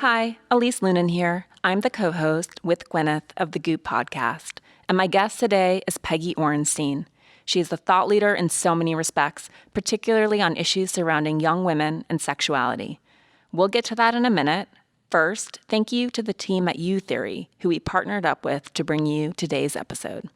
Hi, Elise Lunan here. I'm the co-host with Gwyneth of the Goop podcast, and my guest today is Peggy Orenstein. She is a thought leader in so many respects, particularly on issues surrounding young women and sexuality. We'll get to that in a minute. First, thank you to the team at U Theory, who we partnered up with to bring you today's episode.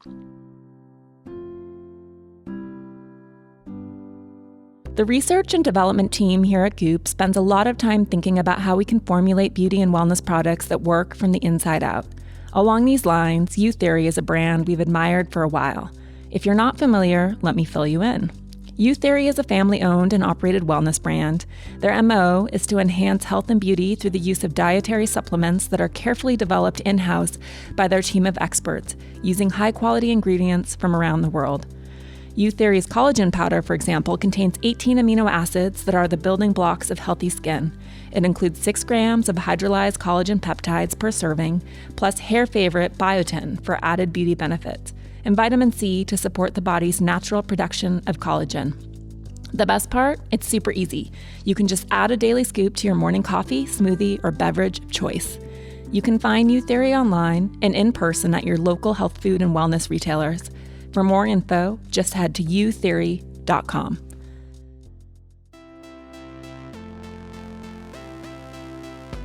The research and development team here at Goop spends a lot of time thinking about how we can formulate beauty and wellness products that work from the inside out. Along these lines, U Theory is a brand we've admired for a while. If you're not familiar, let me fill you in. U Theory is a family-owned and operated wellness brand. Their MO is to enhance health and beauty through the use of dietary supplements that are carefully developed in-house by their team of experts, using high-quality ingredients from around the world. U Theory's collagen powder, for example, contains 18 amino acids that are the building blocks of healthy skin. It includes 6 grams of hydrolyzed collagen peptides per serving, plus hair favorite biotin for added beauty benefits, and vitamin C to support the body's natural production of collagen. The best part? It's super easy. You can just add a daily scoop to your morning coffee, smoothie, or beverage of choice. You can find U Theory online and in person at your local health food and wellness retailers. For more info, just head to utheory.com.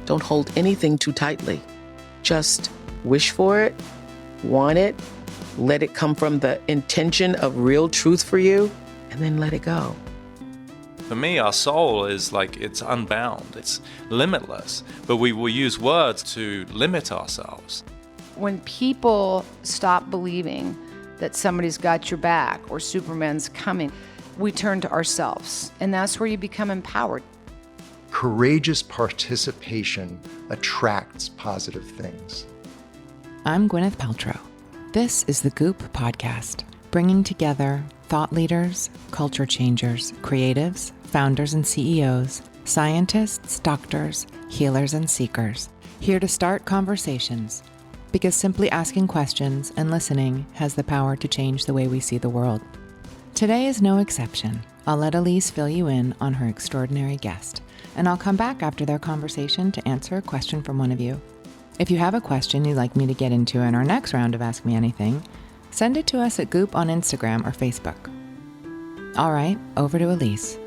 Don't hold anything too tightly. Just wish for it, want it, let it come from the intention of real truth for you, and then let it go. For me, our soul is like, it's unbound, it's limitless, but we will use words to limit ourselves. When people stop believing that somebody's got your back or Superman's coming, we turn to ourselves, and that's where you become empowered. Courageous participation attracts positive things. I'm Gwyneth Paltrow. This is the Goop podcast, bringing together thought leaders, culture changers, creatives, founders and CEOs, scientists, doctors, healers, and seekers, here to start conversations. Because simply asking questions and listening has the power to change the way we see the world. Today is no exception. I'll let Elise fill you in on her extraordinary guest, and I'll come back after their conversation to answer a question from one of you. If you have a question you'd like me to get into in our next round of Ask Me Anything, send it to us at Goop on Instagram or Facebook. All right, over to Elise.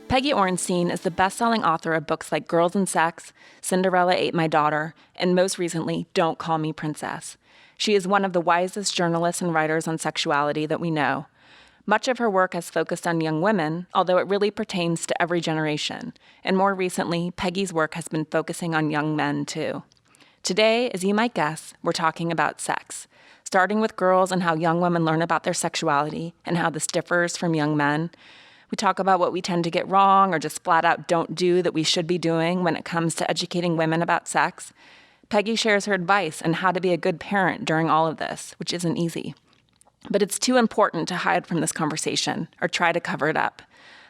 Peggy Orenstein is the best-selling author of books like Girls and Sex, Cinderella Ate My Daughter, and most recently, Don't Call Me Princess. She is one of the wisest journalists and writers on sexuality that we know. Much of her work has focused on young women, although it really pertains to every generation. And more recently, Peggy's work has been focusing on young men, too. Today, as you might guess, we're talking about sex, starting with girls and how young women learn about their sexuality and how this differs from young men. We talk about what we tend to get wrong or just flat out don't do that we should be doing when it comes to educating women about sex. Peggy shares her advice on how to be a good parent during all of this, which isn't easy. But it's too important to hide from this conversation or try to cover it up.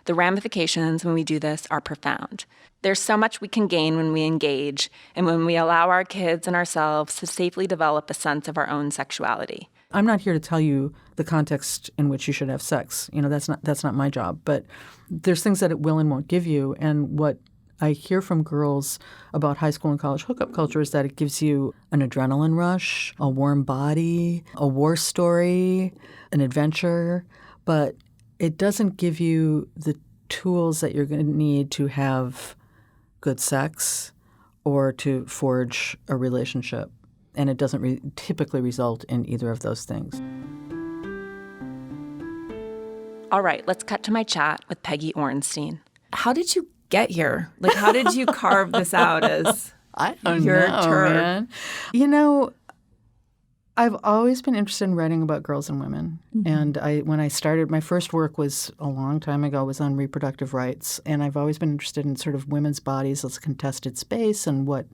The ramifications when we do this are profound. There's so much we can gain when we engage and when we allow our kids and ourselves to safely develop a sense of our own sexuality. I'm not here to tell you the context in which you should have sex. That's not my job. But there's things that it will and won't give you. And what I hear from girls about high school and college hookup culture is that it gives you an adrenaline rush, a warm body, a war story, an adventure. But it doesn't give you the tools that you're going to need to have good sex or to forge a relationship. And it doesn't typically result in either of those things. All right, let's cut to my chat with Peggy Orenstein. How did you get here? Like, how did you carve this out as I don't your know, turn? Man. I've always been interested in writing about girls and women. Mm-hmm. And when I started, my first work was a long time ago, was on reproductive rights. And I've always been interested in sort of women's bodies as a contested space and what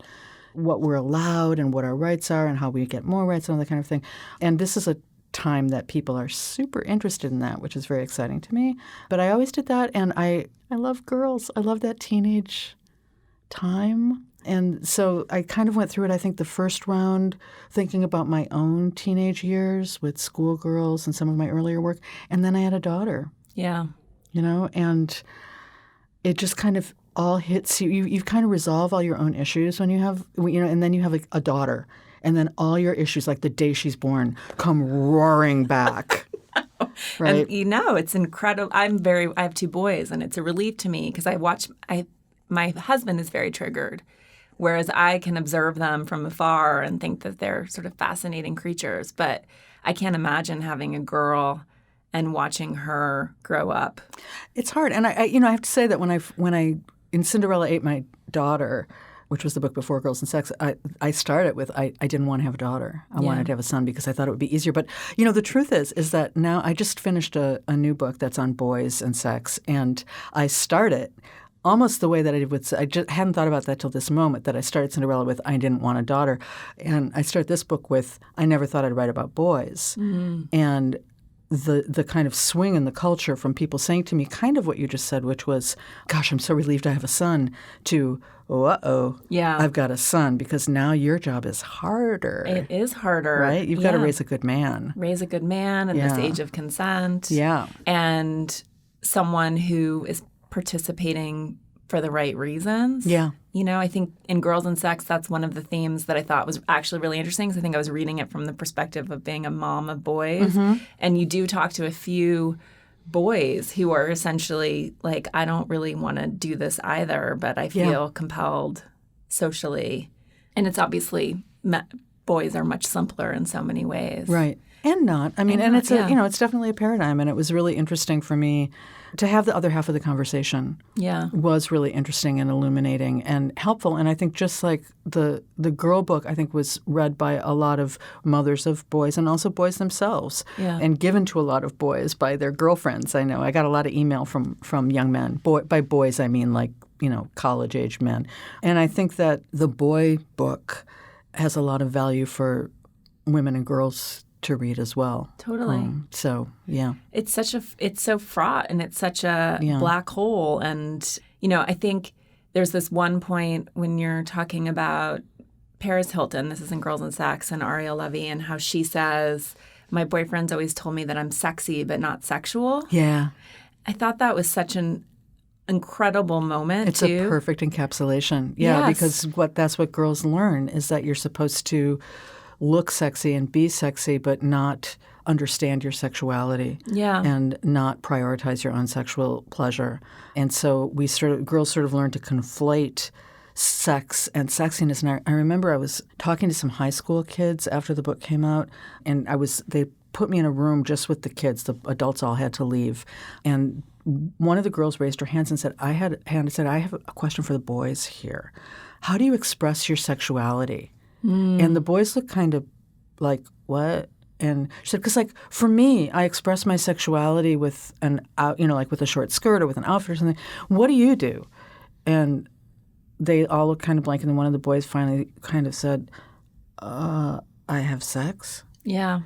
we're allowed and what our rights are and how we get more rights and all that kind of thing. And this is a time that people are super interested in that, which is very exciting to me. But I always did that, and I love girls. I love that teenage time. And so I kind of went through it, I think, the first round, thinking about my own teenage years with schoolgirls and some of my earlier work. And then I had a daughter. Yeah. And it just kind of all hits you. You kind of resolve all your own issues when you have, and then you have like a daughter. And then all your issues, like the day she's born, come roaring back. Right? And it's incredible. I have 2 boys, and it's a relief to me because my husband is very triggered, whereas I can observe them from afar and think that they're sort of fascinating creatures. But I can't imagine having a girl and watching her grow up. It's hard. And I have to say that when I in Cinderella Ate My Daughter, which was the book before Girls and Sex, I started with I didn't want to have a daughter. I wanted to have a son because I thought it would be easier. But, the truth is that now I just finished a new book that's on boys and sex, and I started almost the way that I would say. I just hadn't thought about that till this moment, that I started Cinderella with I didn't want a daughter. And I start this book with I never thought I'd write about boys. Mm-hmm. And the kind of swing in the culture from people saying to me kind of what you just said, which was, gosh, I'm so relieved I have a son, to, I've got a son, because now your job is harder. It is harder. Right? You've got to raise a good man. Raise a good man in this age of consent. Yeah. And someone who is participating for the right reasons. Yeah. I think in Girls and Sex, that's one of the themes that I thought was actually really interesting, because I think I was reading it from the perspective of being a mom of boys. Mm-hmm. And you do talk to a few boys who are essentially like, I don't really want to do this either, but I feel compelled socially. And it's obviously boys are much simpler in so many ways. Right. And not. I mean, and it's it's definitely a paradigm, and it was really interesting for me to have the other half of the conversation. Yeah. Was really interesting and illuminating and helpful. And I think just like the girl book, I think was read by a lot of mothers of boys and also boys themselves, and given to a lot of boys by their girlfriends. I know I got a lot of email from young men. By boys, I mean like, college-age men. And I think that the boy book has a lot of value for women and girls to read as well. Totally. It's so fraught, and it's such a black hole. And, I think there's this one point when you're talking about Paris Hilton, this is in Girls and Sex, and Ariel Levy, and how she says, my boyfriend's always told me that I'm sexy but not sexual. Yeah. I thought that was such an incredible moment. It's a perfect encapsulation. Yeah, because that's what girls learn, is that you're supposed to look sexy and be sexy, but not understand your sexuality and not prioritize your own sexual pleasure. And so girls sort of learn to conflate sex and sexiness. And I remember I was talking to some high school kids after the book came out, and they put me in a room just with the kids. The adults all had to leave. And one of the girls raised her hands and said, I have a question for the boys here. How do you express your sexuality? And the boys looked kind of like, what? And she said, because like for me, I express my sexuality with like with a short skirt or with an outfit or something. What do you do? And they all looked kind of blank. And then one of the boys finally kind of said, I have sex. Yeah.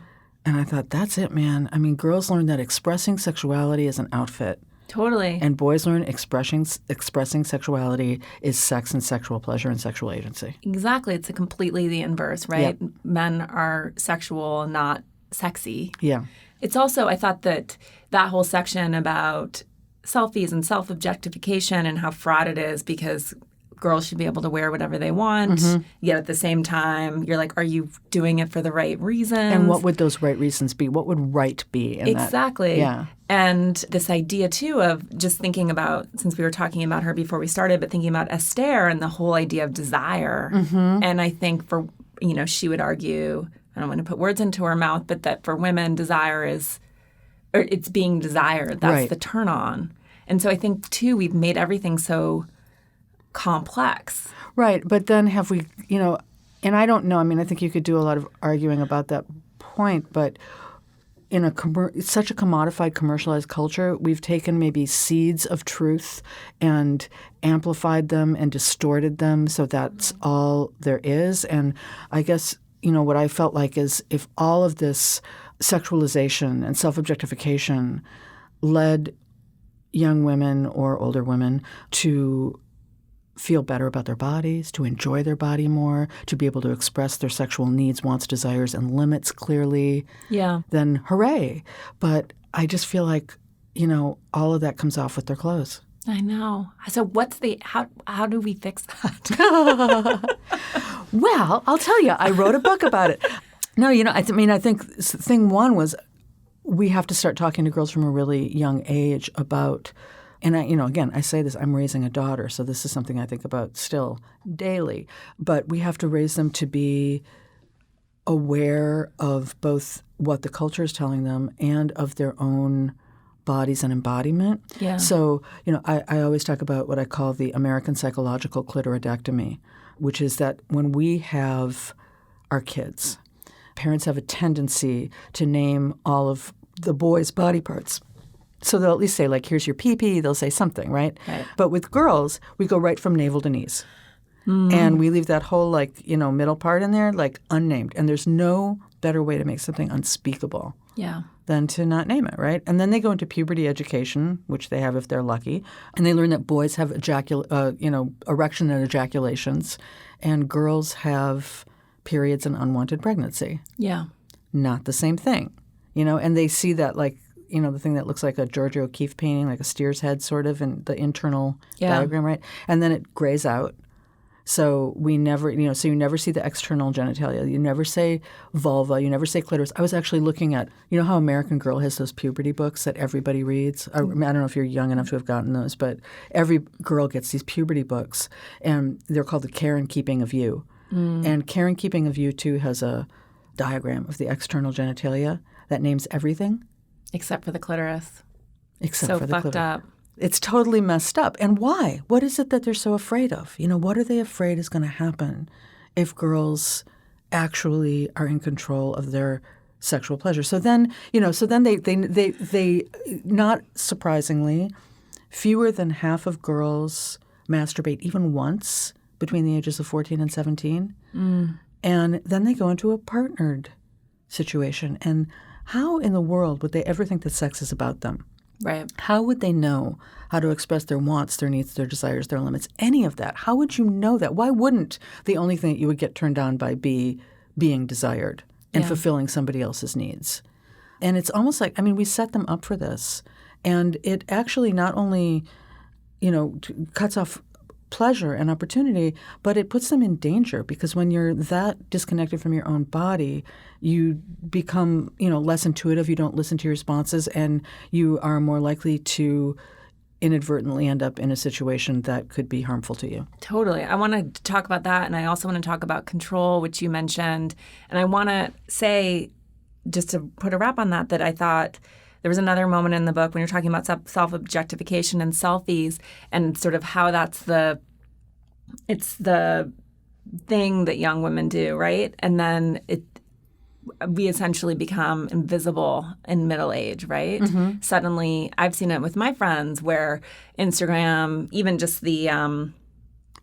And I thought, that's it, man. I mean, girls learn that expressing sexuality is an outfit. Totally. And boys learn expressing sexuality is sex and sexual pleasure and sexual agency. Exactly. It's completely the inverse, right? Yep. Men are sexual, not sexy. Yeah. It's also, I thought that whole section about selfies and self-objectification and how fraught it is, because girls should be able to wear whatever they want, yet at the same time, you're like, are you doing it for the right reasons? And what would those right reasons be? What would right be in exactly. that? Yeah. And this idea, too, of just thinking about, since we were talking about her before we started, but thinking about Esther and the whole idea of desire. Mm-hmm. And I think she would argue, I don't want to put words into her mouth, but that for women, desire it's being desired. That's the turn on. And so I think, too, we've made everything so complex. Right. But then have we, and I don't know, I mean, I think you could do a lot of arguing about that point, but in such a commodified, commercialized culture, we've taken maybe seeds of truth and amplified them and distorted them, so that's all there is. And I guess, what I felt like is if all of this sexualization and self-objectification led young women or older women to feel better about their bodies, to enjoy their body more, to be able to express their sexual needs, wants, desires, and limits clearly, then hooray. But I just feel like, all of that comes off with their clothes. I know. So how do we fix that? Well, I'll tell you, I wrote a book about it. No, I think thing one was we have to start talking to girls from a really young age about, and again, I say this, I'm raising a daughter, so this is something I think about still daily, but we have to raise them to be aware of both what the culture is telling them and of their own bodies and embodiment. Yeah. So, I always talk about what I call the American psychological clitoridectomy, which is that when we have our kids, parents have a tendency to name all of the boys' body parts. So they'll at least say, like, here's your pee-pee. They'll say something, right? But with girls, we go right from navel to knees. And we leave that whole, middle part in there, unnamed. And there's no better way to make something unspeakable than to not name it, right? And then they go into puberty education, which they have if they're lucky, and they learn that boys have erection and ejaculations, and girls have periods and unwanted pregnancy. Yeah. Not the same thing, and they see that the thing that looks like a Georgia O'Keeffe painting, like a steer's head sort of, in the internal diagram, right? And then it grays out. So we never, so you never see the external genitalia. You never say vulva. You never say clitoris. I was actually looking at, how American Girl has those puberty books that everybody reads. I don't know if you're young enough to have gotten those, but every girl gets these puberty books, and they're called The Care and Keeping of You. And Care and Keeping of You, too, has a diagram of the external genitalia that names everything. Except for the clitoris. Except so for the fucked clitoris. up. It's totally messed up. And why? What is it that they're so afraid of? What are they afraid is going to happen if girls actually are in control of their sexual pleasure? So then, they not surprisingly, fewer than half of girls masturbate even once between the ages of 14 and 17. And then they go into a partnered situation. And how in the world would they ever think that sex is about them? Right. How would they know how to express their wants, their needs, their desires, their limits, any of that? How would you know that? Why wouldn't the only thing that you would get turned on by be being desired and fulfilling somebody else's needs? And it's almost like, we set them up for this. And it actually not only, cuts off pleasure and opportunity, but it puts them in danger, because when you're that disconnected from your own body, you become, less intuitive. You don't listen to your responses, and you are more likely to inadvertently end up in a situation that could be harmful to you. Totally. I want to talk about that, and I also want to talk about control, which you mentioned. And I want to say, just to put a wrap on that, that I thought there was another moment in the book when you're talking about self-objectification and selfies, and sort of how it's the thing that young women do, right? And then we essentially become invisible in middle age, right? Mm-hmm. Suddenly, I've seen it with my friends where Instagram, even just the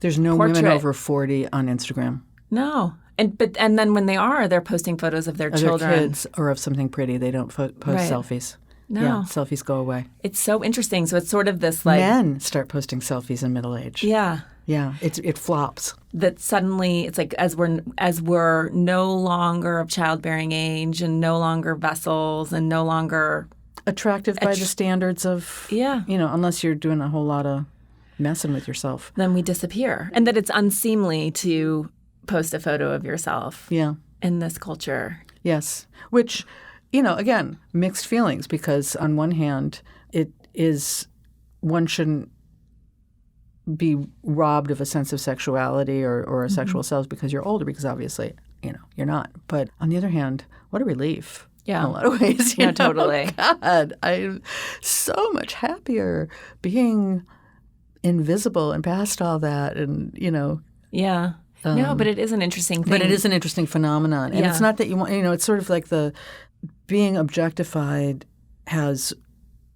there's no portrait. Women over 40 on Instagram. No. And then when they are, they're posting photos of their children. Their kids, or of something pretty. They don't post selfies. No. Yeah, selfies go away. It's so interesting. So it's sort of this Men start posting selfies in middle age. Yeah. Yeah, it flops. That suddenly it's like as we're no longer of childbearing age and no longer vessels and no longer attractive by the standards of unless you're doing a whole lot of messing with yourself. Then we disappear, and that it's unseemly to post a photo of yourself. Yeah. In this culture. Yes, which again, mixed feelings, because on one hand, it is one shouldn't be robbed of a sense of sexuality or a sexual self because you're older, because obviously, you're not. But on the other hand, what a relief. Yeah. In a lot of ways. Yeah, totally. God, I'm so much happier being invisible and past all that, and Yeah. No, but it is an interesting thing. But it is an interesting phenomenon. And it's not that you want, it's sort of like the being objectified has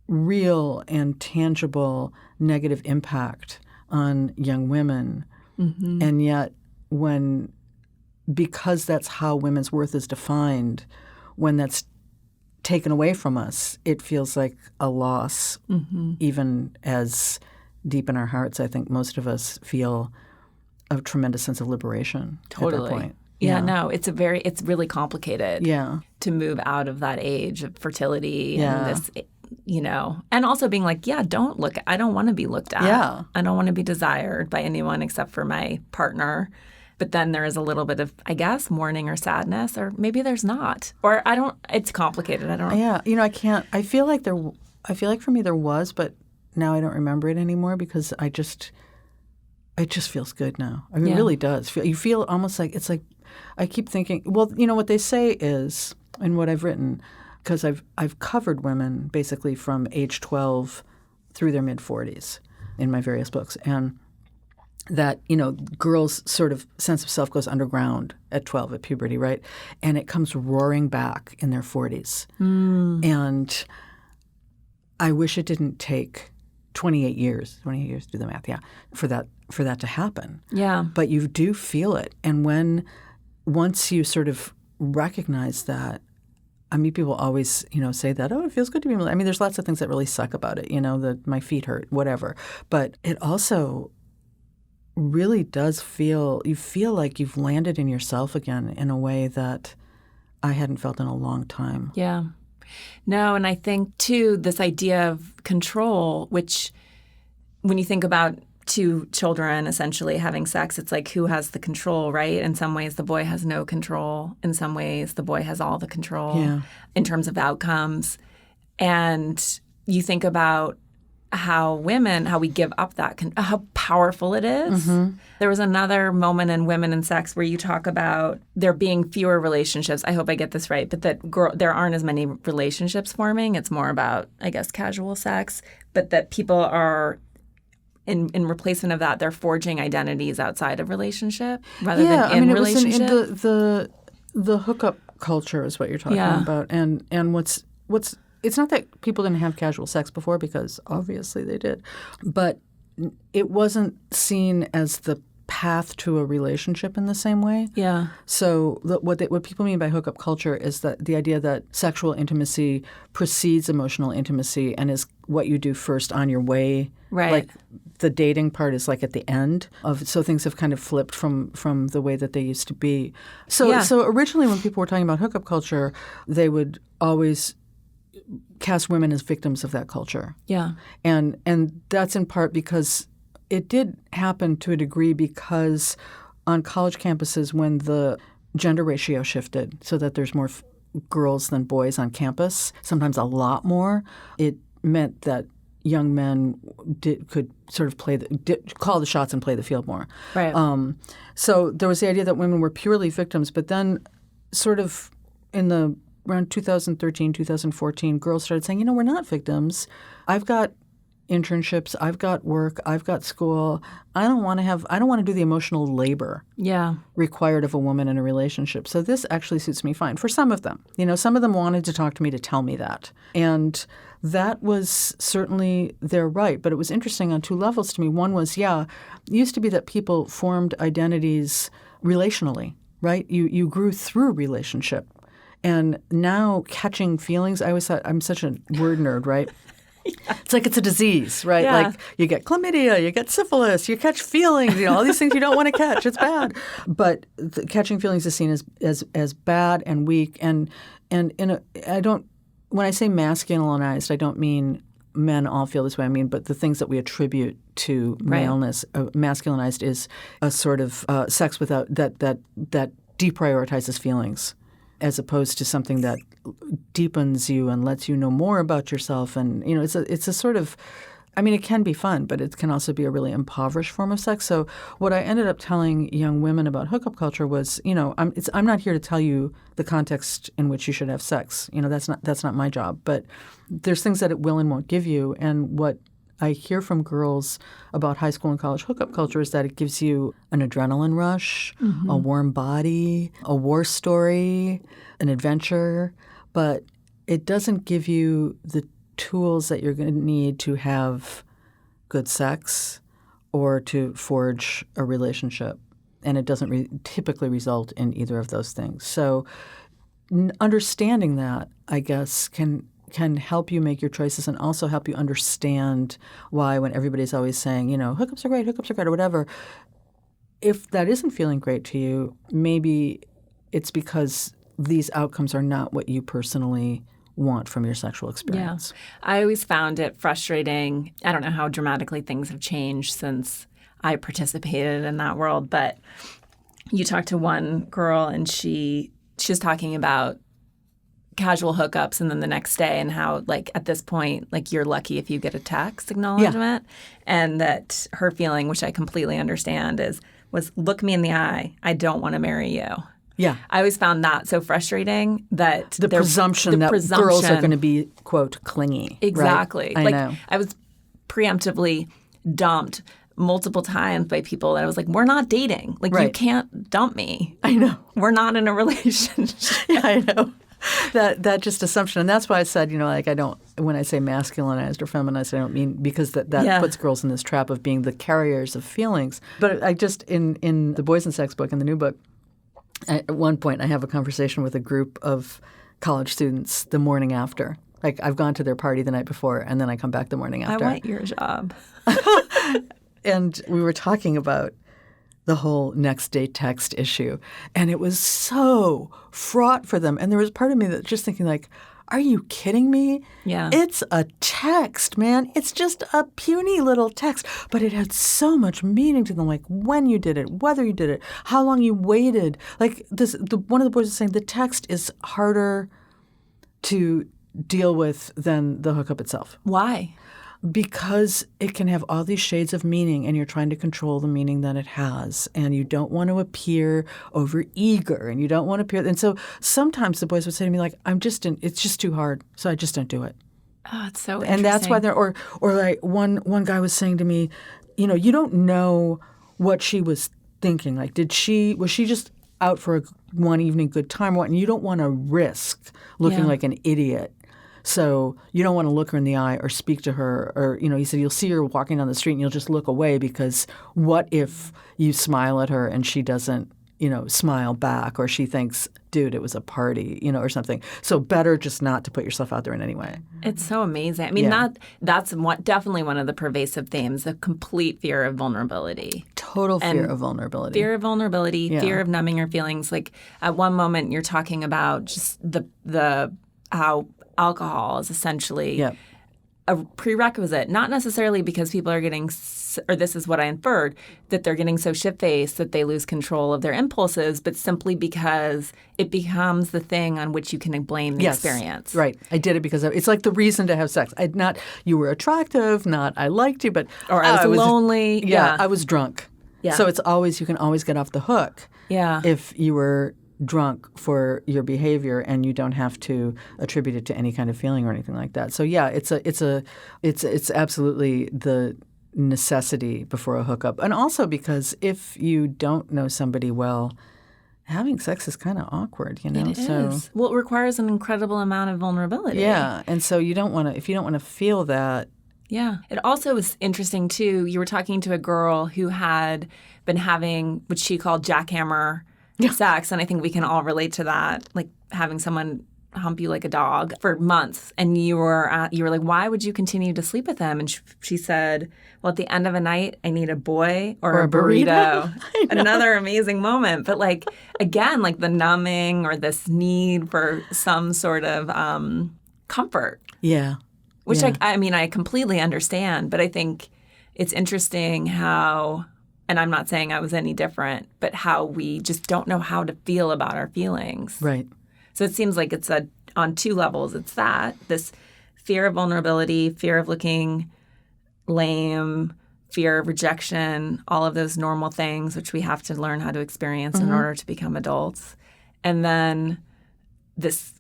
real and tangible negative impact on young women. Mm-hmm. And yet because that's how women's worth is defined, when that's taken away from us, it feels like a loss, even as deep in our hearts, I think most of us feel a tremendous sense of liberation at that point. Yeah, no, it's really complicated. Yeah. To move out of that age of fertility and this and also being like, I don't want to be looked at. Yeah. I don't want to be desired by anyone except for my partner. But then there is a little bit of, I guess, mourning or sadness, or maybe there's not. Or it's complicated. I don't know. Yeah. I feel like for me there was, but now I don't remember it anymore because it just feels good now. I mean, it really does. You feel almost like, it's like, I keep thinking, well, what they say is, and what I've written, because I've covered women basically from age 12 through their mid-40s in my various books, and that, girls' sort of sense of self goes underground at 12 at puberty, right? And it comes roaring back in their 40s. And I wish it didn't take 28 years, do the math, for that to happen. Yeah. But you do feel it. And once you sort of recognize that, I mean, people always, say that, it feels good to be. I mean, there's lots of things that really suck about it, that my feet hurt, whatever. But it also really does you feel like you've landed in yourself again in a way that I hadn't felt in a long time. Yeah. No, and I think, too, this idea of control, which when you think about two children essentially having sex, it's like who has the control, right? In some ways, the boy has no control. In some ways, the boy has all the control in terms of outcomes. And you think about how we give up that, how powerful it is. Mm-hmm. There was another moment in Women and Sex where you talk about there being fewer relationships. I hope I get this right, but that there aren't as many relationships forming. It's more about, I guess, casual sex, but that people are, in replacement of that, they're forging identities outside of relationship rather than in relationship. It was the hookup culture is what you're talking about, and what's. It's not that people didn't have casual sex before, because obviously they did, but it wasn't seen as the path to a relationship in the same way. Yeah. So what people mean by hookup culture is that the idea that sexual intimacy precedes emotional intimacy and is what you do first on your way. Right. Like the dating part is like at the end of. So things have kind of flipped from the way that they used to be. So originally when people were talking about hookup culture, they would always cast women as victims of that culture. Yeah. And that's in part because it did happen to a degree, because on college campuses when the gender ratio shifted so that there's more girls than boys on campus, sometimes a lot more, it meant that young men could sort of call the shots and play the field more. Right. So there was the idea that women were purely victims, but then sort of around 2013, 2014, girls started saying, we're not victims. I've got internships, I've got work, I've got school. I don't want to do the emotional labor required of a woman in a relationship. So this actually suits me fine. For some of them. Some of them wanted to talk to me to tell me that. And that was certainly their right. But it was interesting on two levels to me. One was, it used to be that people formed identities relationally, right? You grew through relationship. And now catching feelings, I always thought, I'm such a word nerd, right? It's like it's a disease, right? Yeah. Like you get chlamydia, you get syphilis, you catch feelings, all these things you don't want to catch. It's bad. But catching feelings is seen as bad and weak. And when I say masculinized, I don't mean men all feel this way. I mean, but the things that we attribute to maleness, masculinized is a sort of sex without that deprioritizes feelings, as opposed to something that deepens you and lets you know more about yourself. And, it's a sort of – I mean, it can be fun, but it can also be a really impoverished form of sex. So what I ended up telling young women about hookup culture was, I'm not here to tell you the context in which you should have sex. That's not my job. But there's things that it will and won't give you. And what I hear from girls about high school and college hookup culture is that it gives you an adrenaline rush, a warm body, a war story, an adventure, but it doesn't give you the tools that you're going to need to have good sex or to forge a relationship. And it doesn't typically result in either of those things. So understanding that, I guess, can help you make your choices and also help you understand why when everybody's always saying, hookups are great, or whatever, if that isn't feeling great to you, maybe it's because these outcomes are not what you personally want from your sexual experience. I always found it frustrating. I don't know how dramatically things have changed since I participated in that world, but you talked to one girl and she was talking about casual hookups and then the next day and how, like, at this point, like, you're lucky if you get a text acknowledgement. And that her feeling, which I completely understand, was look me in the eye. I don't want to marry you. Yeah. I always found that so frustrating that The presumption that girls are going to be, quote, clingy. Exactly. Right? I know. I was preemptively dumped multiple times by people that I was like, we're not dating. Like, you can't dump me. I know. We're not in a relationship. Yeah, I know. That just assumption. And that's why I said, like, I don't, when I say masculinized or feminized, I don't mean because that puts girls in this trap of being the carriers of feelings. But I just, in the Boys and Sex book, in the new book, at one point I have a conversation with a group of college students the morning after. Like, I've gone to their party the night before and then I come back the morning after. I want your job. And we were talking about the whole next day text issue. And it was so fraught for them. And there was part of me that just thinking, like, are you kidding me? Yeah. It's a text, man. It's just a puny little text. But it had so much meaning to them, like when you did it, whether you did it, how long you waited. Like one of the boys was saying the text is harder to deal with than the hookup itself. Why? Because it can have all these shades of meaning and you're trying to control the meaning that it has and you don't want to appear overeager and you don't want to appear – and so sometimes the boys would say to me like, it's just too hard, so I just don't do it. Oh, it's so interesting. And that's why they're – or like one guy was saying to me, you don't know what she was thinking. Like was she just out for a one evening good time? And you don't want to risk looking like an idiot. So you don't want to look her in the eye or speak to her or, he said you'll see her walking down the street and you'll just look away because what if you smile at her and she doesn't, smile back or she thinks, dude, it was a party, or something. So better just not to put yourself out there in any way. It's so amazing. I mean, that's definitely one of the pervasive themes, the complete fear of vulnerability. Total fear of vulnerability. Fear of vulnerability, fear of numbing your feelings. Like at one moment you're talking about just the how alcohol is essentially a prerequisite, not necessarily because people are getting, or this is what I inferred, that they're getting so shit-faced that they lose control of their impulses, but simply because it becomes the thing on which you can blame the experience. Right. I did it because it's like the reason to have sex. Not you were attractive, not I liked you, but or I was lonely. Yeah, I was drunk. Yeah. So you can always get off the hook. Yeah. If you were drunk for your behavior and you don't have to attribute it to any kind of feeling or anything like that. So it's absolutely the necessity before a hookup. And also because if you don't know somebody well, having sex is kind of awkward, It is. Well, it requires an incredible amount of vulnerability. Yeah. And so if you don't want to feel that. Yeah. It also was interesting too. You were talking to a girl who had been having what she called jackhammer sex, and I think we can all relate to that, like having someone hump you like a dog for months, and you were like, why would you continue to sleep with him? And she said, well, at the end of a night, I need a boy or a burrito. Another amazing moment. But like, again, like the numbing or this need for some sort of comfort. Yeah. Which I completely understand, but I think it's interesting how, and I'm not saying I was any different, but how we just don't know how to feel about our feelings. Right. So it seems like it's on two levels. It's this fear of vulnerability, fear of looking lame, fear of rejection, all of those normal things which we have to learn how to experience in order to become adults. And then this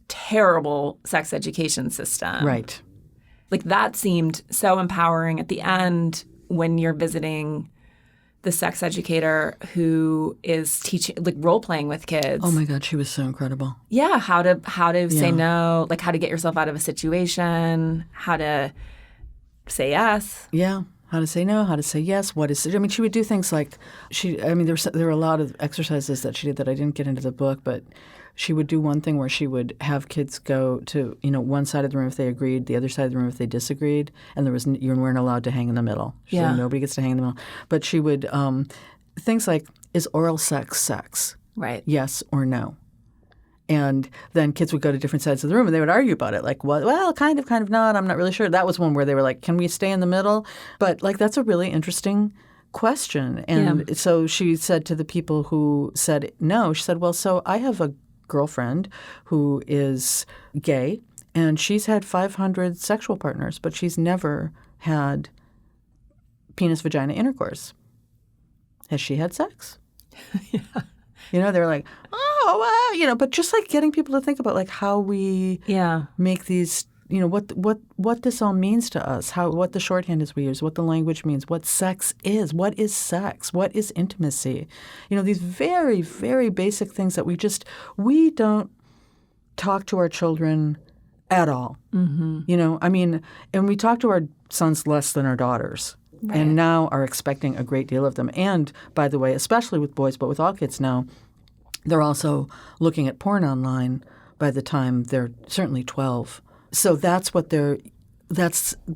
terrible sex education system. Right. Like that seemed so empowering at the end when you're visiting the sex educator who is teaching, like role-playing with kids. Oh my God, she was so incredible. Yeah, how to say no, like how to get yourself out of a situation, how to say yes. Yeah, how to say no, how to say yes, she would do things like, there were a lot of exercises that she did that I didn't get into the book, but she would do one thing where she would have kids go to, one side of the room if they agreed, the other side of the room if they disagreed, and you weren't allowed to hang in the middle. So nobody gets to hang in the middle. But she would, things like, is oral sex sex? Right. Yes or no? And then kids would go to different sides of the room and they would argue about it. Like, well, kind of not. I'm not really sure. That was one where they were like, can we stay in the middle? But like, that's a really interesting question. And so she said to the people who said no, she said, well, so I have a girlfriend who is gay and she's had 500 sexual partners, but she's never had penis-vagina intercourse. Has she had sex? Yeah. You know, they're like, oh, well, you know, but just like getting people to think about like how we make these, you know, what this all means to us, what the shorthand is we use, what the language means, what sex is, what is intimacy, you know, these very, very basic things that we don't talk to our children at all. Mm-hmm. You know, I mean, and we talk to our sons less than our daughters. Right. And now are expecting a great deal of them. And, by the way, especially with boys, but with all kids now, they're also looking at porn online by the time they're certainly 12. So that's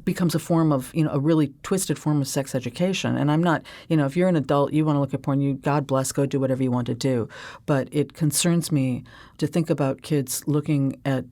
becomes a form of, you know, a really twisted form of sex education. And I'm not, you know, if you're an adult, you want to look at porn, God bless, go do whatever you want to do. But it concerns me to think about kids looking at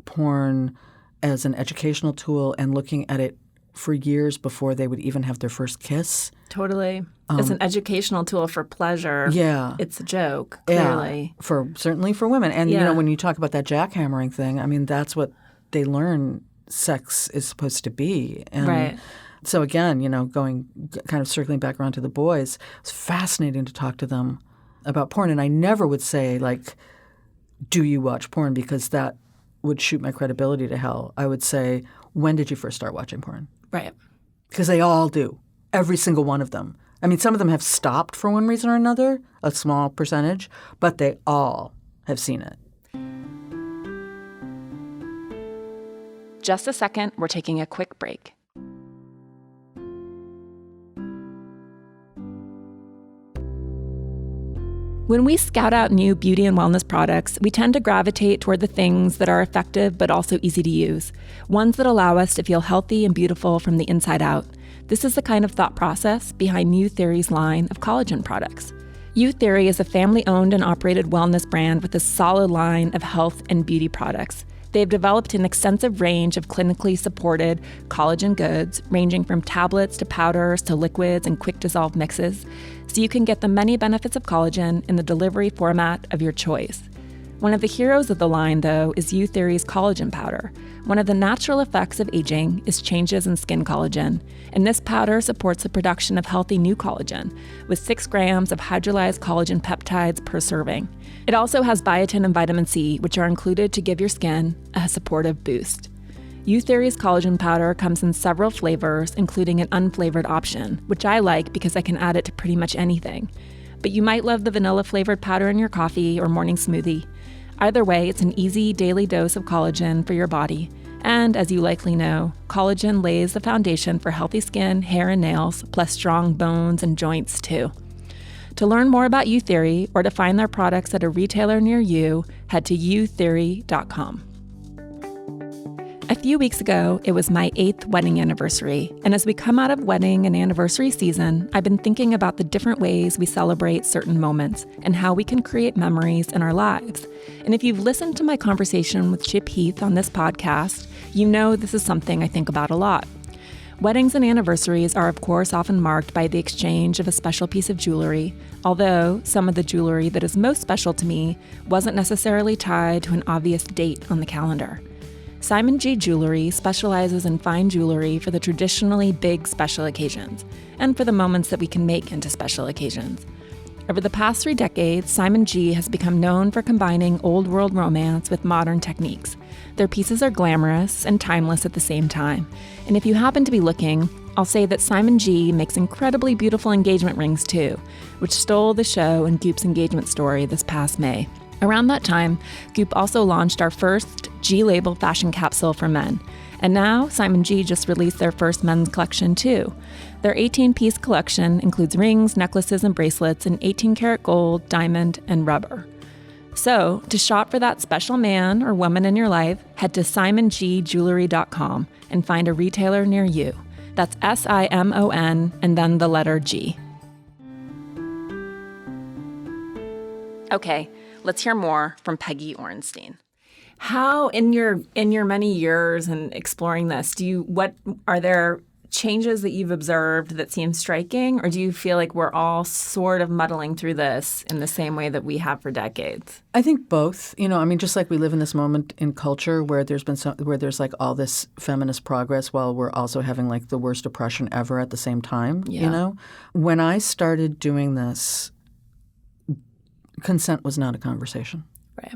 porn as an educational tool and looking at it for years before they would even have their first kiss. Totally. It's an educational tool for pleasure. Yeah. It's a joke, clearly. Yeah, certainly for women. And, you know, when you talk about that jackhammering thing, I mean, that's what they learn sex is supposed to be. And right. So again, you know, kind of circling back around to the boys, it's fascinating to talk to them about porn. And I never would say, like, do you watch porn? Because that would shoot my credibility to hell. I would say, when did you first start watching porn? Right. Because they all do. Every single one of them. I mean, some of them have stopped for one reason or another, a small percentage, but they all have seen it. Just a second, we're taking a quick break. When we scout out new beauty and wellness products, we tend to gravitate toward the things that are effective but also easy to use, ones that allow us to feel healthy and beautiful from the inside out. This is the kind of thought process behind Youtheory's line of collagen products. Youtheory is a family-owned and operated wellness brand with a solid line of health and beauty products. They've developed an extensive range of clinically supported collagen goods, ranging from tablets to powders to liquids and quick-dissolve mixes, so you can get the many benefits of collagen in the delivery format of your choice. One of the heroes of the line, though, is Youtheory's collagen powder. One of the natural effects of aging is changes in skin collagen, and this powder supports the production of healthy new collagen, with 6 grams of hydrolyzed collagen peptides per serving. It also has biotin and vitamin C, which are included to give your skin a supportive boost. Youtheory's collagen powder comes in several flavors, including an unflavored option, which I like because I can add it to pretty much anything. But you might love the vanilla-flavored powder in your coffee or morning smoothie. Either way, it's an easy daily dose of collagen for your body. And as you likely know, collagen lays the foundation for healthy skin, hair, and nails, plus strong bones and joints too. To learn more about Youtheory or to find their products at a retailer near you, head to youtheory.com. A few weeks ago, it was my 8th wedding anniversary, and as we come out of wedding and anniversary season, I've been thinking about the different ways we celebrate certain moments and how we can create memories in our lives. And if you've listened to my conversation with Chip Heath on this podcast, you know this is something I think about a lot. Weddings and anniversaries are, of course, often marked by the exchange of a special piece of jewelry, although some of the jewelry that is most special to me wasn't necessarily tied to an obvious date on the calendar. Simon G Jewelry specializes in fine jewelry for the traditionally big special occasions, and for the moments that we can make into special occasions. Over the past 3 decades, Simon G has become known for combining old world romance with modern techniques. Their pieces are glamorous and timeless at the same time. And if you happen to be looking, I'll say that Simon G makes incredibly beautiful engagement rings too, which stole the show in Goop's engagement story this past May. Around that time, Goop also launched our first G-label fashion capsule for men. And now, Simon G just released their first men's collection too. Their 18-piece collection includes rings, necklaces, and bracelets in 18-karat gold, diamond, and rubber. So, to shop for that special man or woman in your life, head to simongjewelry.com and find a retailer near you. That's SIMON and then the letter G. Okay, Let's hear more from Peggy Orenstein. How, in your many years in exploring this, what are there changes that you've observed that seem striking, or do you feel like we're all sort of muddling through this in the same way that we have for decades? I think both. Just like we live in this moment in culture where there's like all this feminist progress while we're also having like the worst oppression ever at the same time. Yeah. When I started doing this, consent was not a conversation. Right.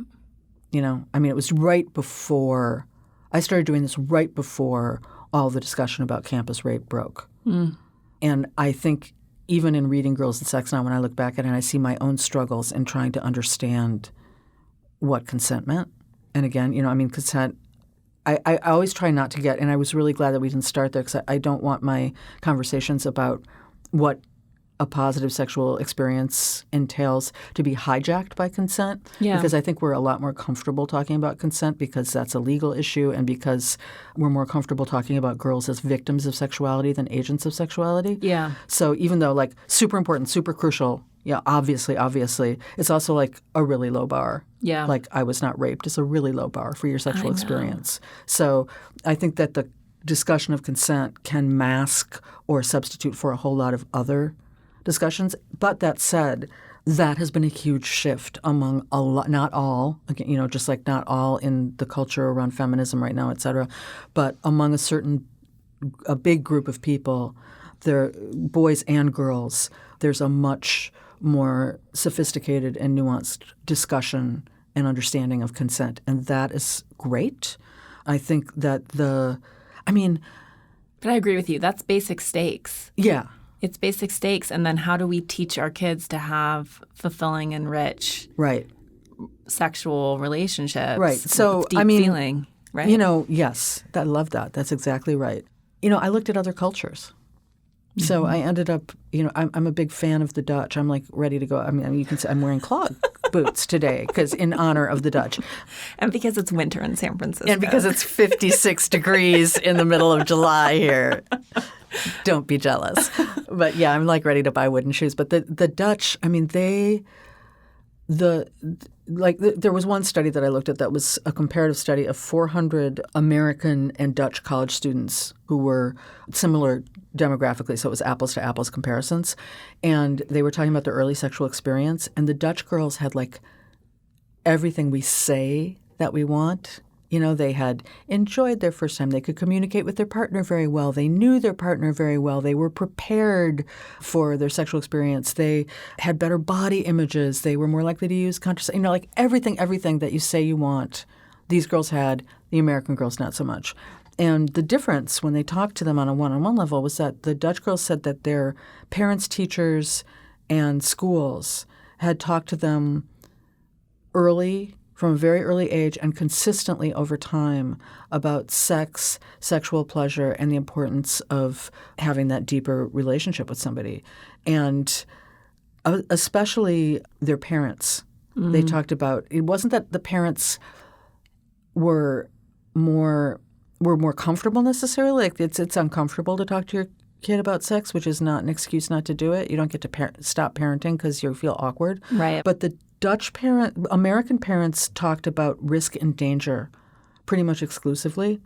It was right before I started doing this, right before all the discussion about campus rape broke. And I think even in reading Girls and Sex now, when I look back at it, I see my own struggles in trying to understand what consent meant. And again, consent, I always try not to get, and I was really glad that we didn't start there because I don't want my conversations about what a positive sexual experience entails to be hijacked by consent. Yeah. Because I think we're a lot more comfortable talking about consent because that's a legal issue and because we're more comfortable talking about girls as victims of sexuality than agents of sexuality. Yeah. So even though like super important, super crucial, obviously, it's also like a really low bar. Yeah. Like I was not raped is a really low bar for your sexual experience. So I think that the discussion of consent can mask or substitute for a whole lot of other discussions. But that said, that has been a huge shift among a lot, not all, again, just like not all in the culture around feminism right now, et cetera, but among a big group of people, there, boys and girls, there's a much more sophisticated and nuanced discussion and understanding of consent. And that is great. I think that But I agree with you. That's basic stakes. Yeah. It's basic stakes. And then how do we teach our kids to have fulfilling and rich sexual relationships? Right. So, with deep feeling, right? Yes, I love that. That's exactly right. I looked at other cultures. So I ended up, I'm a big fan of the Dutch. I'm like ready to go. You can say I'm wearing clog boots today because in honor of the Dutch. And because it's winter in San Francisco. And because it's 56 degrees in the middle of July here. Don't be jealous. But yeah, I'm like ready to buy wooden shoes. But the Dutch, there was one study that I looked at that was a comparative study of 400 American and Dutch college students who were similar demographically. So it was apples to apples comparisons. And they were talking about their early sexual experience. And the Dutch girls had like everything we say that we want. They had enjoyed their first time. They could communicate with their partner very well. They knew their partner very well. They were prepared for their sexual experience. They had better body images. They were more likely to use contraception. Like everything that you say you want, these girls had. The American girls not so much. And the difference when they talked to them on a one-on-one level was that the Dutch girls said that their parents, teachers, and schools had talked to them early, from a very early age and consistently over time about sex, sexual pleasure, and the importance of having that deeper relationship with somebody. And especially their parents. Mm-hmm. They talked about – it wasn't that the parents were more comfortable necessarily. Like it's uncomfortable to talk to your kid about sex, which is not an excuse not to do it. You don't get to stop parenting because you feel awkward. Right. But the American parents talked about risk and danger pretty much exclusively,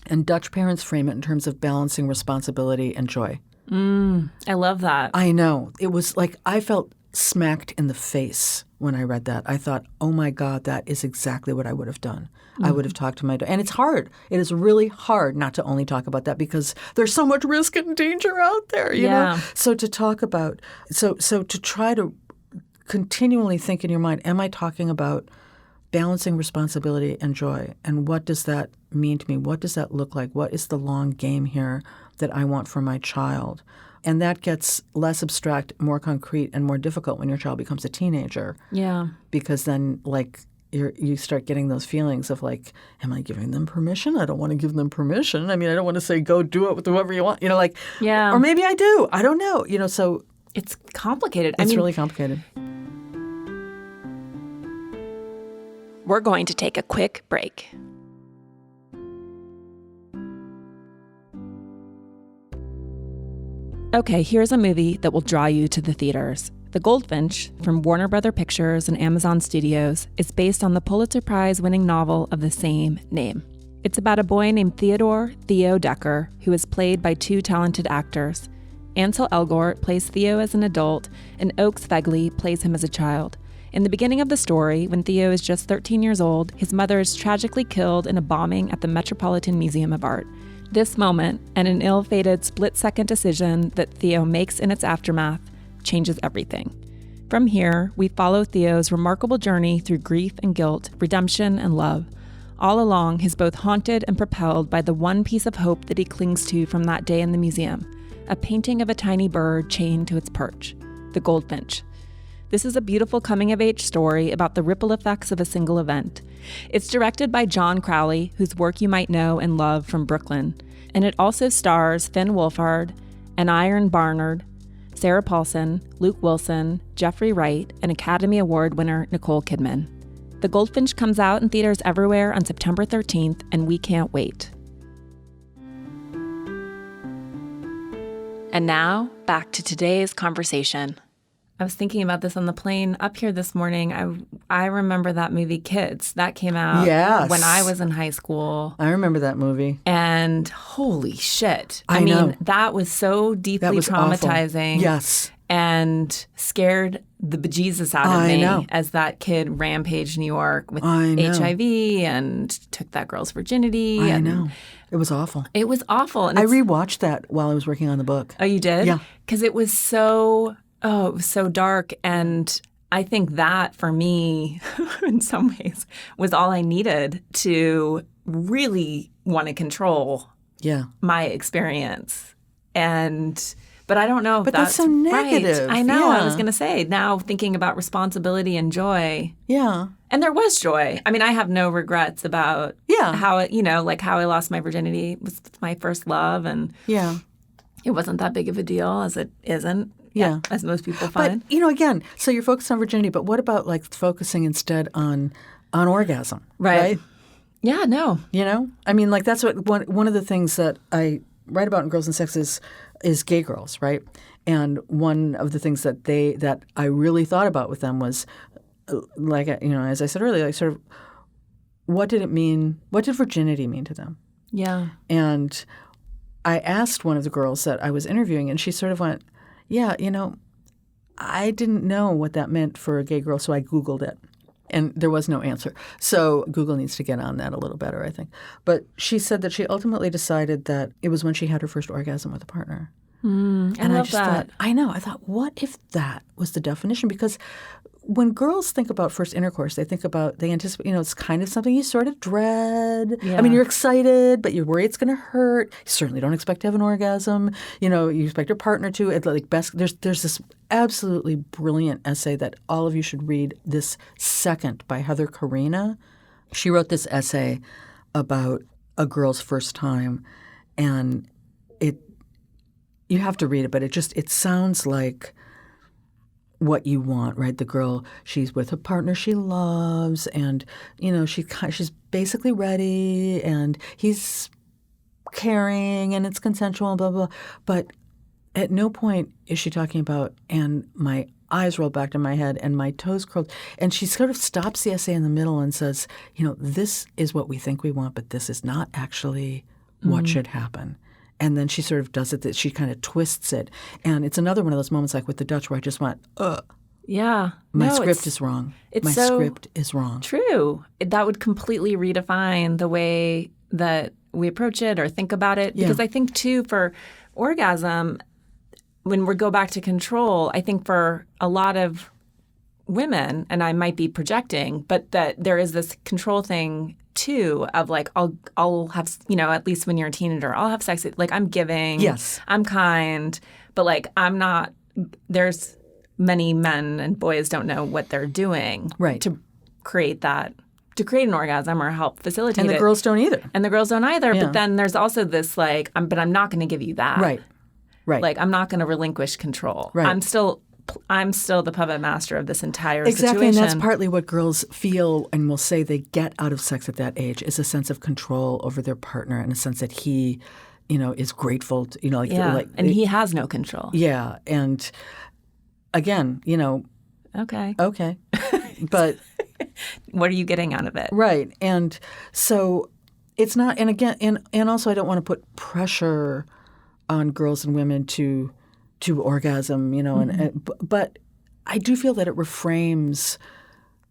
and Dutch parents frame it in terms of balancing responsibility and joy. I love that. I know. It was like I felt smacked in the face when I read that. I thought, oh my God, that is exactly what I would have done. I would have talked to my daughter. And it's hard. It is really hard not to only talk about that because there's so much risk and danger out there, you know? So to talk about – so to try to continually think in your mind, am I talking about balancing responsibility and joy? And what does that mean to me? What does that look like? What is the long game here that I want for my child? And that gets less abstract, more concrete, and more difficult when your child becomes a teenager. Yeah. Because then, like, you start getting those feelings of, like, am I giving them permission? I don't want to give them permission. I mean, I don't want to say, go do it with whoever you want. You know, like, or maybe I do. I don't know. You know, so it's complicated. It's really complicated. We're going to take a quick break. Okay, here's a movie that will draw you to the theaters. The Goldfinch, from Warner Brother Pictures and Amazon Studios, is based on the Pulitzer Prize-winning novel of the same name. It's about a boy named Theo Decker, who is played by two talented actors. Ansel Elgort plays Theo as an adult, and Oakes Fegley plays him as a child. In the beginning of the story, when Theo is just 13 years old, his mother is tragically killed in a bombing at the Metropolitan Museum of Art. This moment, and an ill-fated split-second decision that Theo makes in its aftermath, changes everything. From here, we follow Theo's remarkable journey through grief and guilt, redemption and love. All along, he's both haunted and propelled by the one piece of hope that he clings to from that day in the museum, a painting of a tiny bird chained to its perch, the goldfinch. This is a beautiful coming-of-age story about the ripple effects of a single event. It's directed by John Crowley, whose work you might know and love from Brooklyn, and it also stars Finn Wolfhard, Aneurin Barnard, Sarah Paulson, Luke Wilson, Jeffrey Wright, and Academy Award winner Nicole Kidman. The Goldfinch comes out in theaters everywhere on September 13th, and we can't wait. And now, back to today's conversation. I was thinking about this on the plane up here this morning. I remember that movie Kids. That came out when I was in high school. I remember that movie. And holy shit. I know. Mean, that was so deeply traumatizing. Awful. Yes. And scared the bejesus out of me as that kid rampaged New York with HIV and took that girl's virginity. I know. It was awful. It was awful. And I rewatched that while I was working on the book. Oh, you did? Yeah. Because it was so dark. And I think that, for me, in some ways, was all I needed to really want to control my experience. But I don't know if that's so negative. Right. I know. I was going to say, now thinking about responsibility and joy. Yeah. And there was joy. I mean, I have no regrets about how I lost my virginity. It was my first love. And it wasn't that big of a deal, as it isn't. Yeah. As most people find. But, again, so you're focused on virginity, but what about focusing instead on orgasm? Right? Yeah, no. I mean, that's what one of the things that I write about in Girls and Sex is gay girls, right? And one of the things that I really thought about with them was, as I said earlier, sort of, what did it mean? What did virginity mean to them? Yeah. And I asked one of the girls that I was interviewing, and she sort of went, I didn't know what that meant for a gay girl, so I Googled it. And there was no answer. So Google needs to get on that a little better, I think. But she said that she ultimately decided that it was when she had her first orgasm with a partner. And I just thought, I thought, what if that was the definition? Because when girls think about first intercourse, they anticipate, it's kind of something you sort of dread. Yeah. I mean, you're excited, but you worry it's going to hurt. You certainly don't expect to have an orgasm. You expect your partner to. There's this absolutely brilliant essay that all of you should read this second by Heather Carina. She wrote this essay about a girl's first time, and you have to read it, but it sounds like what you want, right? The girl, she's with a partner she loves, and she's basically ready, and he's caring, and it's consensual, and blah blah. But at no point is she talking about, and my eyes rolled back to my head, and my toes curled, and she sort of stops the essay in the middle and says, this is what we think we want, but this is not actually what should happen. And then she sort of does it, that she kind of twists it. And it's another one of those moments like with the Dutch where I just went, ugh. Yeah. My script is wrong. My script is wrong. True. That would completely redefine the way that we approach it or think about it. Because I think, too, for orgasm, when we go back to control, I think for a lot of women, and I might be projecting, but that there is this control thing too of I'll have, at least when you're a teenager, I'll have sex. I'm giving. Yes. I'm kind, but I'm not. There's many men and boys don't know what they're doing to create that, to create an orgasm or help facilitate it. And the girls don't either. Yeah. But then there's also this but I'm not going to give you that. Right. I'm not going to relinquish control. Right. I'm still the puppet master of this entire situation. situation. And that's partly what girls feel and will say they get out of sex at that age, is a sense of control over their partner and a sense that he, is grateful to, and he has no control. Yeah. And again, Okay. okay. But What are you getting out of it? right. And so it's not, and again, and also I don't want to put pressure on girls and women to orgasm, but I do feel that it reframes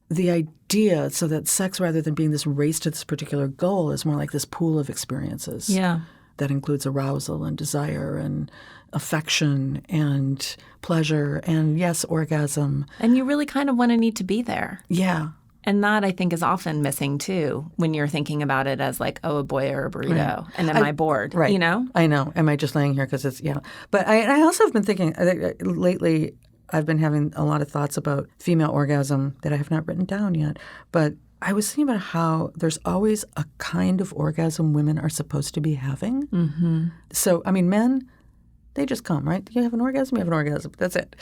the idea so that sex, rather than being this race to this particular goal, is more like this pool of experiences. Yeah. That includes arousal and desire and affection and pleasure and, yes, orgasm. And you really kind of want to need to be there. Yeah. And that, I think, is often missing, too, when you're thinking about it as like, oh, a boy or a burrito. Right. And am I bored? Right. I know. Am I just laying here because it's, But I also have been thinking lately, I've been having a lot of thoughts about female orgasm that I have not written down yet. But I was thinking about how there's always a kind of orgasm women are supposed to be having. Mm-hmm. So, men, they just come, right? You have an orgasm, That's it.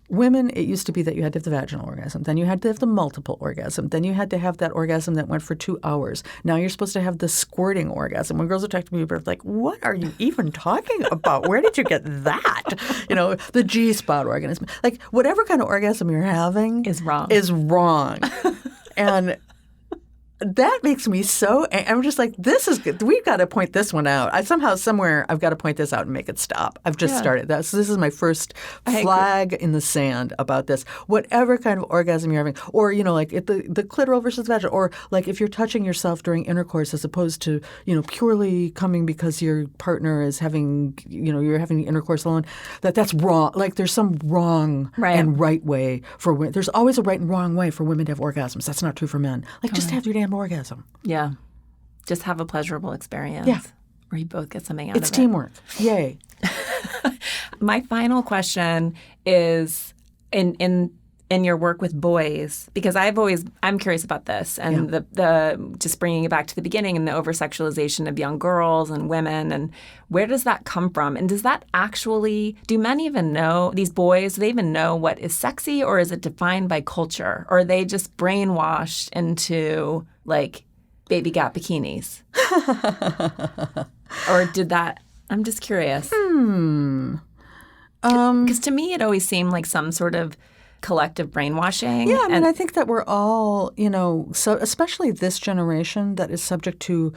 Women, it used to be that you had to have the vaginal orgasm. Then you had to have the multiple orgasm. Then you had to have that orgasm that went for 2 hours. Now you're supposed to have the squirting orgasm. When girls are talking to me, they're like, what are you even talking about? Where did you get that? The G-spot orgasm. Like, whatever kind of orgasm you're having is wrong. And that makes me so – I'm just like, this is good. We've got to point this one out. Somewhere, I've got to point this out and make it stop. I've just started that. So this is my first flag in the sand about this. Whatever kind of orgasm you're having, or, like the clitoral versus vaginal, or like if you're touching yourself during intercourse as opposed to, purely coming because your partner is having – you're having intercourse alone, that's wrong. Like there's some wrong and right way for women. There's always a right and wrong way for women to have orgasms. That's not true for men. Like just have your damn orgasm. Yeah. Just have a pleasurable experience. Yeah. Where you both get something out of it. It's teamwork. Yay. My final question is in your work with boys, because I'm curious about this and the just bringing it back to the beginning and the over-sexualization of young girls and women, and where does that come from? And does that actually, do men even know, these boys, do they even know what is sexy, or is it defined by culture? Or are they just brainwashed into like baby Gap bikinis? Or did that, I'm just curious. Because to me it always seemed like some sort of collective brainwashing. Yeah, I think that we're all, so especially this generation that is subject to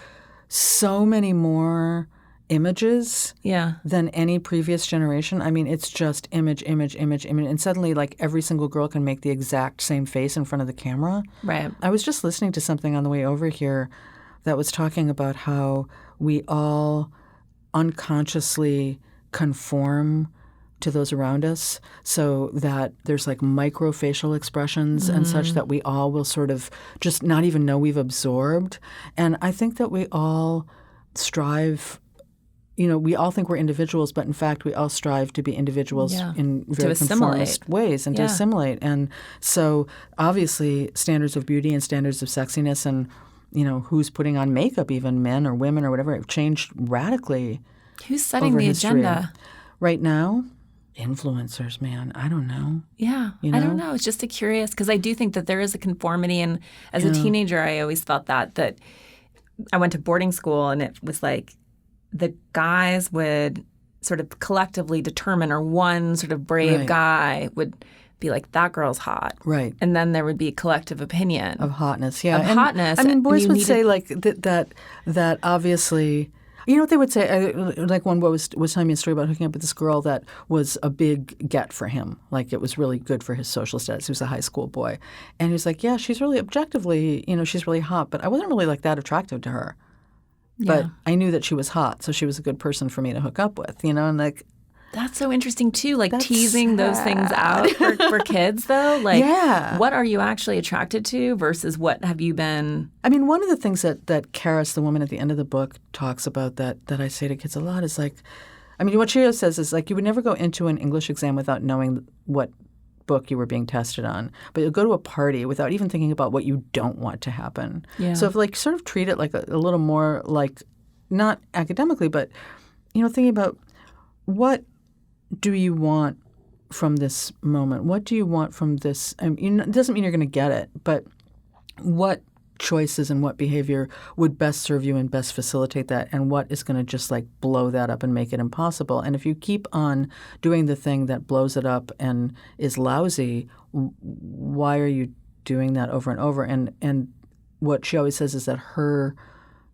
so many more images than any previous generation. It's just image. And suddenly, like, every single girl can make the exact same face in front of the camera. Right. I was just listening to something on the way over here that was talking about how we all unconsciously conform to those around us, so that there's like microfacial expressions and such that we all will sort of just not even know we've absorbed. And I think that we all strive, we all think we're individuals, but in fact we all strive to be individuals in very conformist ways and to assimilate. And so obviously standards of beauty and standards of sexiness and, who's putting on makeup, even men or women or whatever, have changed radically. Who's setting over the history. agenda? Right now? Influencers, man. I don't know. Yeah. I don't know. It's just a curious, because I do think that there is a conformity. And as a teenager, I always felt that I went to boarding school, and it was like the guys would sort of collectively determine, or one sort of brave guy would be like, that girl's hot. Right. And then there would be collective opinion. Of hotness, yeah. Of hotness. Boys would say like that obviously... You know what they would say? Like one boy was telling me a story about hooking up with this girl that was a big get for him. Like it was really good for his social status. He was a high school boy. And he was like, yeah, she's really objectively, she's really hot. But I wasn't really like that attractive to her. But I knew that she was hot. So she was a good person for me to hook up with, and like... That's so interesting, too, like teasing those things out for kids, though. Like, what are you actually attracted to versus what have you been? One of the things that Karis, the woman at the end of the book, talks about that I say to kids a lot is like, what she says is like you would never go into an English exam without knowing what book you were being tested on. But you'll go to a party without even thinking about what you don't want to happen. Yeah. So if like sort of treat it like a little more like, not academically, but, thinking about what do you want from this moment? What do you want from this? It doesn't mean you're going to get it, but what choices and what behavior would best serve you and best facilitate that, and what is going to just like blow that up and make it impossible. And if you keep on doing the thing that blows it up and is lousy, why are you doing that over and over? And what she always says is that her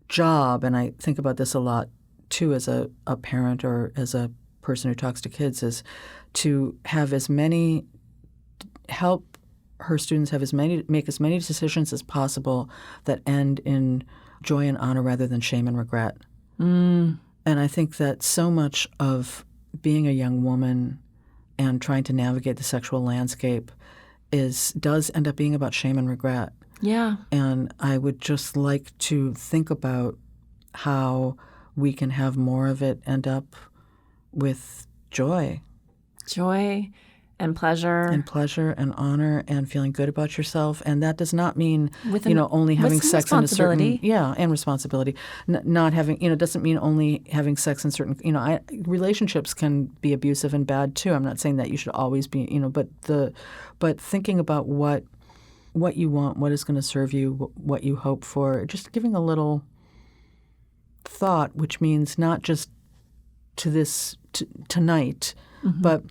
job, and I think about this a lot too as a parent or as a person who talks to kids, is to have help her students make as many decisions as possible that end in joy and honor rather than shame and regret. And I think that so much of being a young woman and trying to navigate the sexual landscape does end up being about shame and regret. Yeah. And I would just like to think about how we can have more of it end up with joy. Joy and pleasure. And pleasure and honor and feeling good about yourself. And that does not mean, only having sex in a certain... Yeah, and responsibility. Not having, doesn't mean only having sex in certain... relationships can be abusive and bad too. I'm not saying that you should always be, but thinking about what you want, what is going to serve you, what you hope for, just giving a little thought, which means not just to this tonight, but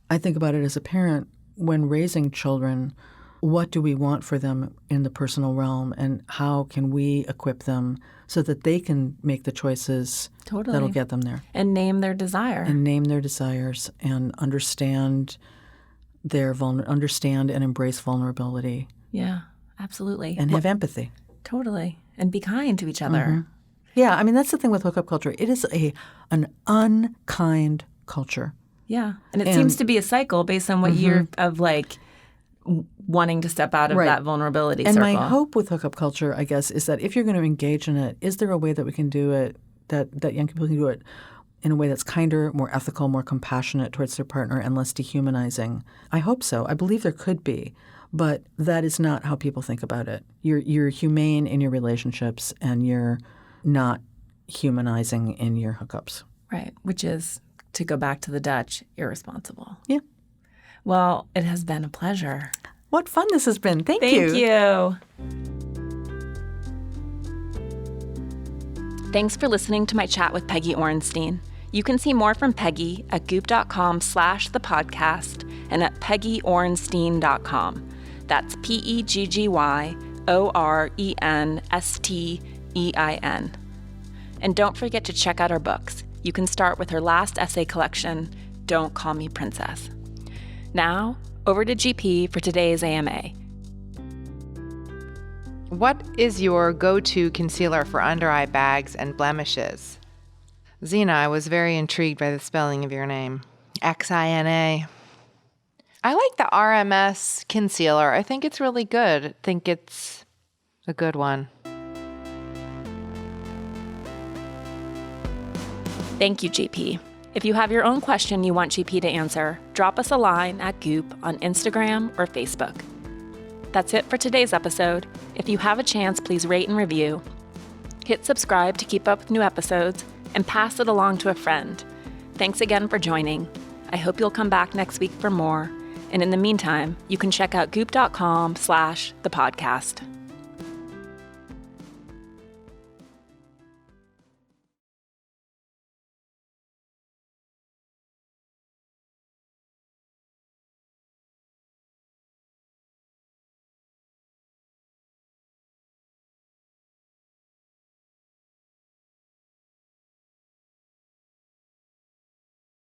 I think about it as a parent when raising children. What do we want for them in the personal realm, and how can we equip them so that they can make the choices that'll get them there? And name their desire. And name their desires and understand understand and embrace vulnerability. Yeah, absolutely. And have empathy. Totally. And be kind to each other. Yeah, I mean, that's the thing with hookup culture. It is an unkind culture. Yeah. And it seems to be a cycle based on what you're of like wanting to step out of that vulnerability circle. And my hope with hookup culture, I guess, is that if you're going to engage in it, is there a way that we can do it, that young people can do it in a way that's kinder, more ethical, more compassionate towards their partner, and less dehumanizing? I hope so. I believe there could be. But that is not how people think about it. You're humane in your relationships, and you're not humanizing in your hookups. Right, which is, to go back to the Dutch, irresponsible. Yeah. Well, it has been a pleasure. What fun this has been. Thank you. Thank you. Thanks for listening to my chat with Peggy Orenstein. You can see more from Peggy at goop.com/thepodcast and at peggyorenstein.com. That's PEGGYORENSTEIN. And don't forget to check out our books. You can start with her last essay collection, Don't Call Me Princess. Now, over to GP for today's AMA. What is your go-to concealer for under-eye bags and blemishes? Zena, I was very intrigued by the spelling of your name. Xina. I like the RMS concealer. I think it's really good. I think it's a good one. Thank you, GP. If you have your own question you want GP to answer, drop us a line at Goop on Instagram or Facebook. That's it for today's episode. If you have a chance, please rate and review. Hit subscribe to keep up with new episodes, and pass it along to a friend. Thanks again for joining. I hope you'll come back next week for more. And in the meantime, you can check out goop.com/thepodcast.